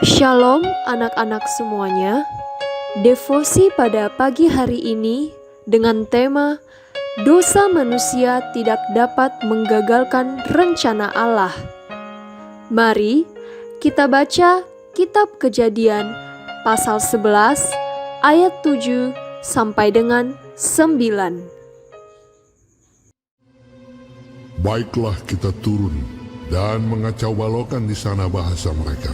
Shalom anak-anak semuanya. Devosi pada pagi hari ini dengan tema dosa manusia tidak dapat menggagalkan rencana Allah. Mari kita baca kitab Kejadian pasal 11 ayat 7 sampai dengan 9. Baiklah kita turun dan mengacau balaukan di sana bahasa mereka,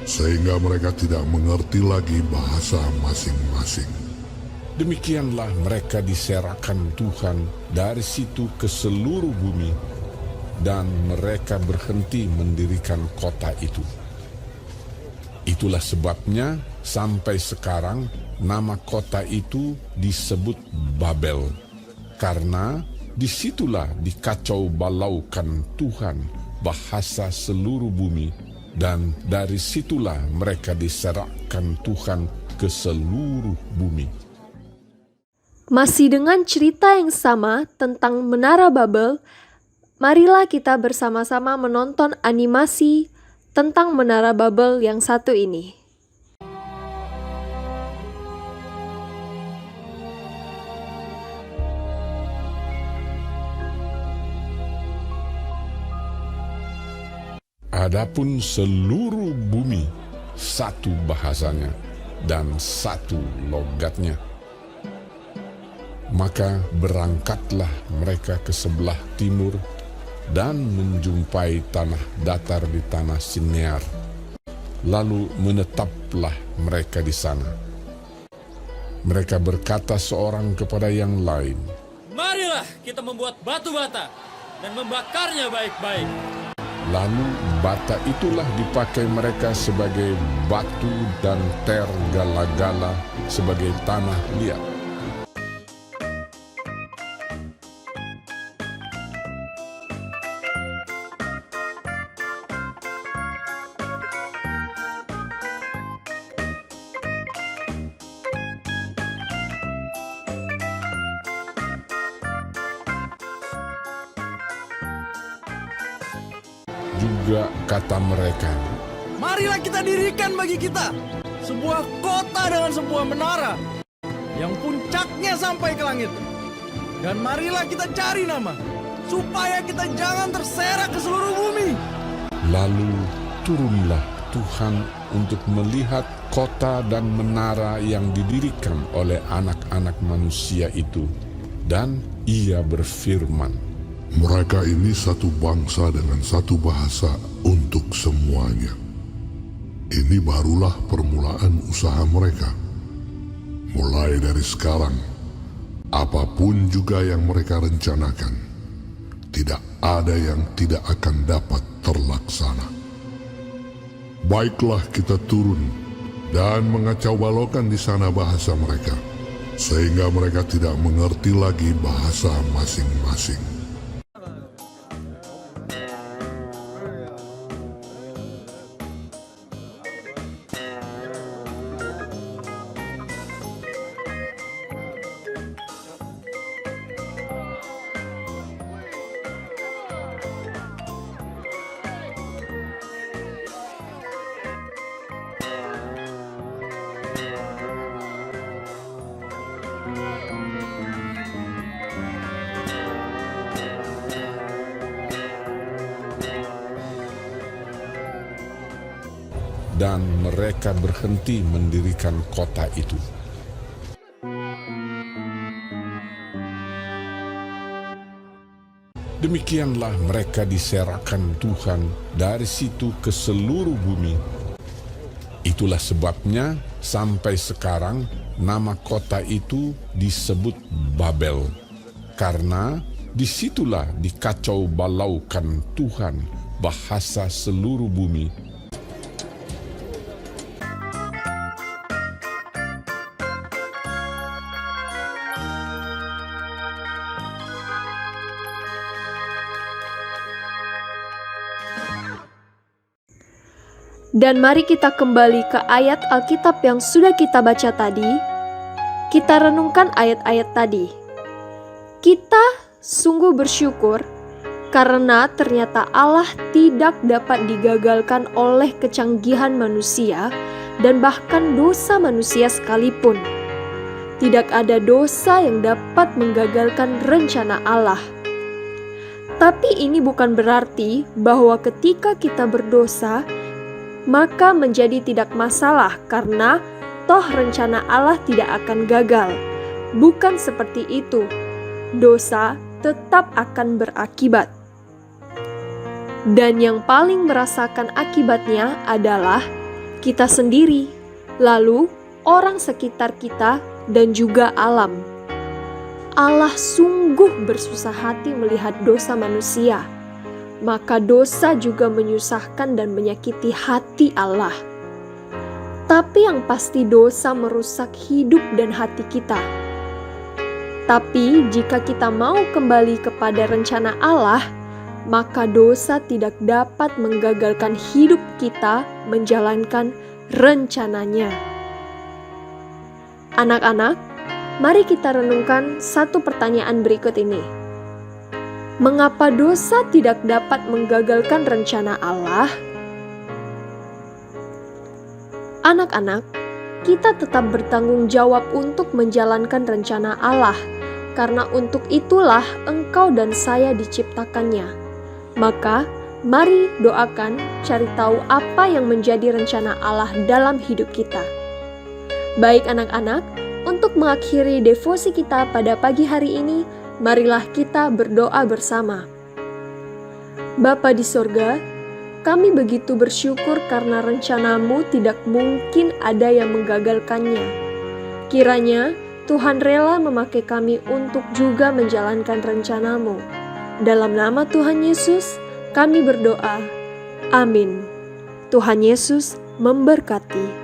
sehingga mereka tidak mengerti lagi bahasa masing-masing. Demikianlah mereka diserahkan Tuhan dari situ ke seluruh bumi, dan mereka berhenti mendirikan kota itu. Itulah sebabnya sampai sekarang nama kota itu disebut Babel, karena disitulah dikacau balaukan Tuhan bahasa seluruh bumi, dan dari situlah mereka diserahkan Tuhan ke seluruh bumi. Masih dengan cerita yang sama tentang Menara Babel, marilah kita bersama-sama menonton animasi tentang Menara Babel yang satu ini. Adapun seluruh bumi satu bahasanya dan satu logatnya. Maka berangkatlah mereka ke sebelah timur dan menjumpai tanah datar di tanah Sinear. Lalu menetaplah mereka di sana. Mereka berkata seorang kepada yang lain, "Marilah kita membuat batu bata dan membakarnya baik-baik." Lalu bata itulah dipakai mereka sebagai batu dan tergala-gala sebagai tanah liat. Juga kata mereka, Marilah kita dirikan bagi kita sebuah kota dengan sebuah menara yang puncaknya sampai ke langit. Dan marilah kita cari nama, supaya kita jangan terserak ke seluruh bumi. lalu turunlah Tuhan untuk melihat kota dan menara yang didirikan oleh anak-anak manusia itu. Dan ia berfirman, Mereka ini satu bangsa dengan satu bahasa untuk semuanya. Ini barulah permulaan usaha mereka. Mulai dari sekarang, apapun juga yang mereka rencanakan, tidak ada yang tidak akan dapat terlaksana. Baiklah kita turun dan mengacau balaukan di sana bahasa mereka, sehingga mereka tidak mengerti lagi bahasa masing-masing. dan mereka berhenti mendirikan kota itu. Demikianlah mereka diserahkan Tuhan dari situ ke seluruh bumi. Itulah sebabnya sampai sekarang nama kota itu disebut Babel, karena disitulah dikacau balaukan Tuhan bahasa seluruh bumi. Dan mari kita kembali ke ayat Alkitab yang sudah kita baca tadi. Kita renungkan ayat-ayat tadi. Kita sungguh bersyukur Karena ternyata Allah tidak dapat digagalkan oleh kecanggihan manusia dan bahkan dosa manusia sekalipun. Tidak ada dosa yang dapat menggagalkan rencana Allah. Tapi ini bukan berarti bahwa ketika kita berdosa, maka menjadi tidak masalah karena toh rencana Allah tidak akan gagal. Bukan seperti itu. Dosa tetap akan berakibat. Dan yang paling merasakan akibatnya adalah kita sendiri, lalu orang sekitar kita, dan juga alam. Allah sungguh bersusah hati melihat dosa manusia, maka dosa juga menyusahkan dan menyakiti hati Allah. Tapi yang pasti dosa merusak hidup dan hati kita. Tapi jika kita mau kembali kepada rencana Allah, maka dosa tidak dapat menggagalkan hidup kita menjalankan rencananya. Anak-anak, mari kita renungkan satu pertanyaan berikut ini. Mengapa dosa tidak dapat menggagalkan rencana Allah? Anak-anak, kita tetap bertanggung jawab untuk menjalankan rencana Allah, karena untuk itulah engkau dan saya diciptakannya. Maka, mari doakan, cari tahu apa yang menjadi rencana Allah dalam hidup kita. Baik anak-anak, untuk mengakhiri devosi kita pada pagi hari ini, marilah kita berdoa bersama. Bapa di sorga, kami begitu bersyukur karena rencana-Mu tidak mungkin ada yang menggagalkannya. Kiranya Tuhan rela memakai kami untuk juga menjalankan rencana-Mu. Dalam nama Tuhan Yesus, kami berdoa. Amin. Tuhan Yesus memberkati.